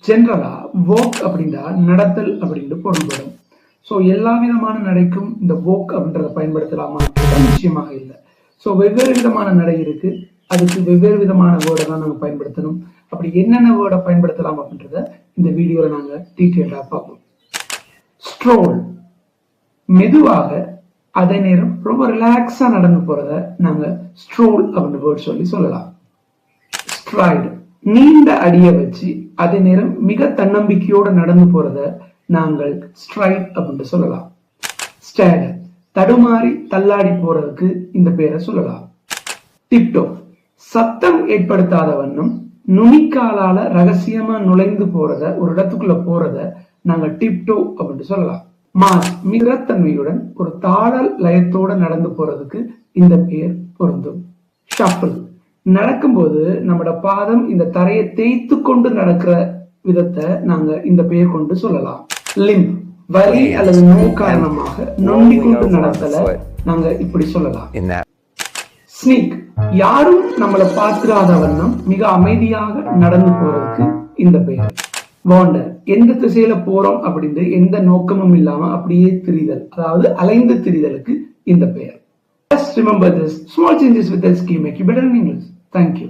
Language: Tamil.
ஜென்ரலா வாக் அப்படின்னா நடத்தல் அப்படின்னு பொருள்படும். ஸோ எல்லா விதமான நடைக்கும் இந்த வாக் அப்படின்றத பயன்படுத்தலாமா? நிச்சயமாக இல்லை. ஸோ வெவ்வேறு விதமான நடை இருக்கு, அதுக்கு வெவ்வேறு விதமான வேர்டை தான் நாங்கள் பயன்படுத்தணும். அப்படி என்னென்ன வேர்டை பயன்படுத்தலாம் அப்படின்றத இந்த வீடியோவில் நாங்கள் டீட்டெயிலாக பார்ப்போம். ஸ்ட்ரோல், மெதுவாக அதே நேரம் ரொம்ப ரிலாக்ஸா நடந்து போறத நாங்க ஸ்ட்ரோல் அப்படின்னு வேர்ட் சொல்லி சொல்லலாம். ஸ்ட்ரைடு, நீண்ட அடியை வச்சு அதே நேரம் மிக தன்னம்பிக்கையோட நடந்து போறத நாங்கள் ஸ்ட்ரைட் அப்படின்னு சொல்லலாம். ஸ்டேகர், தடுமாறி தள்ளாடி போறதுக்கு இந்த பேரை சொல்லலாம். டிப்டோ, சத்தம் ஏற்படுத்தாத வண்ணம் நுனிக்காலால ரகசியமா நுழைந்து போறத, ஒரு இடத்துக்குள்ள போறத நாங்க டிப்டோ அப்படின்னு சொல்லலாம். மாஸ், மிகத்தன்மையுடன் ஒரு தாளல் லயத்தோட நடந்து போறதுக்கு இந்த பெயர் பொருந்தும். ஷஃபிள், நடக்கும்போது நம்மளோட பாதம் இந்த தரையை தேய்த்து கொண்டு நடக்கிற விதத்தை நாங்க இந்த பெயர் கொண்டு சொல்லலாம். லிம்ப், வலி அல்லது நோய் காரணமாக நொண்டி கொண்டு நடத்தல நாங்க இப்படி சொல்லலாம். ஸ்னீக், யாரும் நம்மளை பார்த்திராத வண்ணம் மிக அமைதியாக நடந்து போறதுக்கு இந்த பெயர். வாண்டர், எந்த திசையில போறோம் அப்படின்னு எந்த நோக்கமும் இல்லாம அப்படியே திரிதல், அதாவது அலைந்து திரிதலுக்கு இந்த பெயர். Just remember this, small changes with us can make you better in English. Thank you.